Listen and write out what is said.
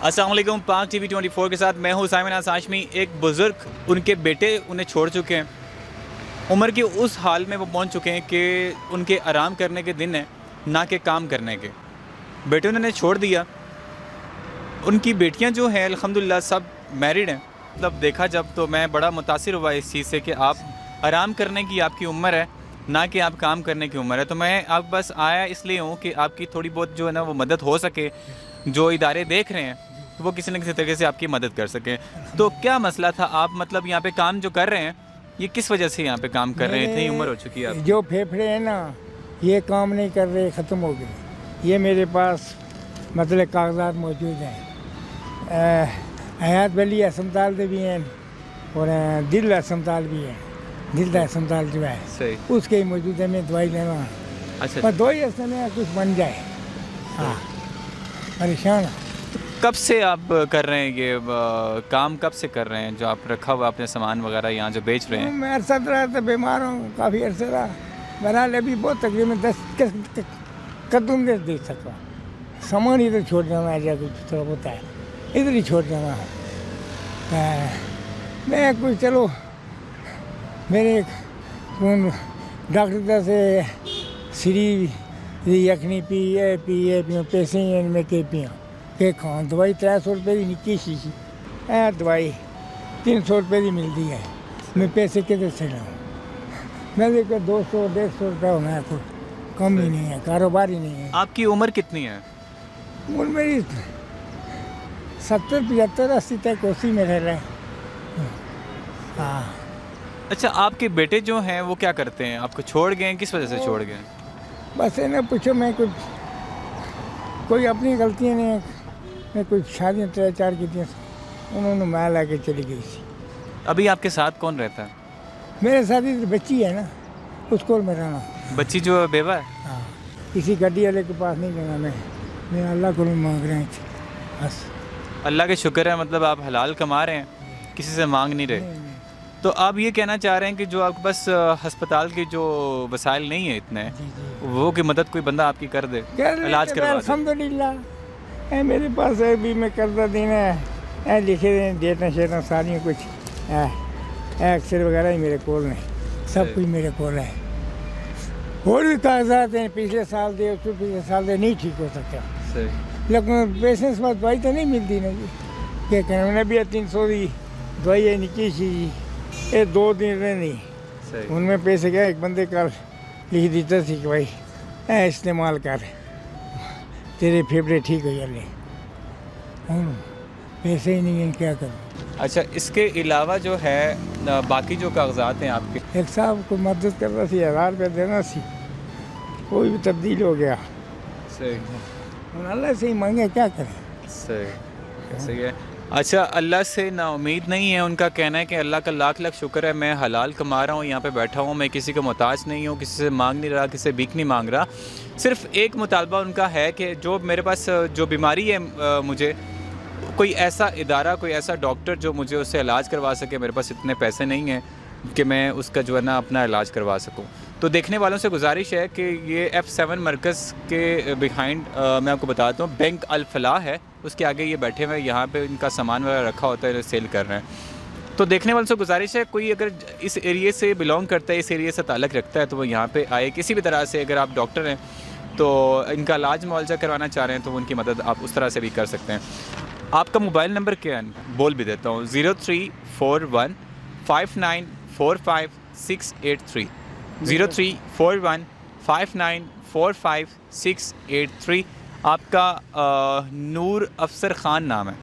अस्सलाम वालेकुम, पाक टीवी 24 के साथ मैं हूँ साइमन आसाशमी। एक बुज़ुर्ग, उनके बेटे उन्हें छोड़ चुके हैं। उम्र के उस हाल में वो पहुँच चुके हैं कि उनके आराम करने के दिन हैं, ना कि काम करने के। बेटे उन्होंने छोड़ दिया। उनकी बेटियाँ जो हैं अल्हम्दुलिल्लाह सब मैरिड हैं। मतलब देखा जब तो मैं बड़ा मुतासिर हुआ इस चीज़ से कि आप आराम करने की आपकी उम्र है, ना कि आप काम करने की उम्र है। तो मैं आप बस आया इसलिए हूँ कि आपकी थोड़ी बहुत जो है ना वो मदद हो सके। जो इदारे देख रहे हैं तो वो किसी न किसी तरीके से आपकी मदद कर सकें। तो क्या मसला था, आप मतलब यहाँ पे काम जो कर रहे हैं, ये किस वजह से यहाँ पे काम कर रहे हैं? इतनी उम्र हो चुकी है आपकी। जो फेफड़े हैं ना, ये काम नहीं कर रहे, ख़त्म हो गए। ये मेरे पास मतलब कागजात मौजूद हैं। हयात वली अस्पताल दे भी हैं और दिल अस्पताल भी है। दिल का अस्पताल जो है सही, उसके मौजूद है। मैं दवाई लेना, अच्छा। पर दवाई ऐसे में कुछ बन जाए। हाँ, परेशान है। कब से आप कर रहे हैं ये काम? कब से कर रहे हैं जो आप रखा हुआ अपने सामान वगैरह यहाँ जो बेच रहे हैं? मैं अरसा रहा था, बीमार हूँ, काफ़ी अरसे रहा। बहरहाल अभी बहुत तकरीबन 10 कदम दे सकता। सामान इधर छोड़ जाना है, कुछ थोड़ा होता है इधर ही छोड़ जाना है। मैं कुछ चलो मेरे डॉक्टर से सीरी यखनी पी पैसे इनमें के पियाँ के खां। दवाई 300 रुपये की निक्की शीशी है, दवाई 300 रुपये की मिलती है। मैं पैसे किधर से लाऊँ? मैं देखो 200-150 रुपया होना है, कुछ कम ही नहीं है, कारोबार ही नहीं है। आपकी उम्र कितनी है? उम्र मेरी 70, 75, 80 तक उसी में रह रहे हैं। हाँ। अच्छा, आपके बेटे जो हैं वो क्या करते हैं? आपको छोड़ गए हैं, किस वजह से छोड़ गए? बस इन्हें पूछो, मैं कुछ कोई अपनी गलतियाँ नहीं। मैं कुछ शादियाँ 3-4 की थी, उन्होंने मैं ला के चली गई थी। अभी आपके साथ कौन रहता है? मेरे साथ ही तो बच्ची है ना, उसको में रहना। बच्ची जो बेवा है? हाँ, किसी गाड़ी वाले के पास नहीं जाना। मैं अल्लाह को मांग रहे थे बस। अल्लाह के शुक्र है, मतलब आप हलाल कमा रहे हैं, किसी से मांग नहीं रहे। नहीं। तो आप ये कहना चाह रहे हैं कि जो आपके पास अस्पताल के जो वसाइल नहीं है इतने, जी। वो की मदद कोई बंदा आपकी कर दे, इलाज करवा दे। अल्हम्दुलिल्लाह मेरे पास है भी, मैं कर्जा देना है, लिखे डेटा शेटा सारियाँ कुछ एक्सरे वगैरह ही मेरे कोल ने, सब कुछ मेरे कोल है। और भी कागजात हैं, पिछले साल दे, उसको पिछले साल दे, नहीं ठीक हो सकता। सही। लेकिन पैसे से बाद दवाई तो नहीं मिलती ना जी। क्या करें, मैंने भी 300 दी दवाई है निकी सी जी, ये 2 दिन नहीं। सही। उनमें पैसे क्या एक बंदे का लिख देता थी कि भाई इस्तेमाल कर, तेरे फेफड़े ठीक हो जाए। पैसे ही नहीं है, क्या करूँ? अच्छा, इसके अलावा जो है बाकी जो कागजात हैं आपके? एक साहब को मदद करना सी, 1000 रुपया देना सी, कोई भी तब्दील हो गया। सही। अल्लाह से ही मांगे, क्या करें? सही, सही है। अच्छा, अल्लाह से ना उम्मीद नहीं है। उनका कहना है कि अल्लाह का लाख लाख शुक्र है, मैं हलाल कमा रहा हूँ, यहाँ पे बैठा हूँ, मैं किसी का मोहताज नहीं हूँ, किसी से मांग नहीं रहा, किसी से भीख नहीं मांग रहा। सिर्फ एक मुतालबा उनका है कि जो मेरे पास जो बीमारी है, मुझे कोई ऐसा इदारा, कोई ऐसा डॉक्टर जो मुझे उससे इलाज करवा सके। मेरे पास इतने पैसे नहीं हैं कि मैं उसका जो है ना अपना इलाज करवा सकूं। तो देखने वालों से गुजारिश है कि ये F7 मरकज़ के बिहाइंड मैं आपको बताता हूँ, बैंक अल फलाह है, उसके आगे ये बैठे हुए हैं। यहाँ पे इनका सामान वगैरह रखा होता है, सेल कर रहे हैं। तो देखने वालों से गुजारिश है, कोई अगर इस एरिए से बिलोंग करता है, इस एरिए से ताल्लुक़ रखता है, तो वो यहाँ पर आए। किसी भी तरह से अगर आप डॉक्टर हैं तो इनका इलाज मुआवजा करवाना चाह रहे हैं तो उनकी मदद आप उस तरह से भी कर सकते हैं। आपका मोबाइल नंबर क्या है? बोल भी देता हूँ, 0341 5945 683, 0341 5945 683। आपका नूर अफसर ख़ान नाम है।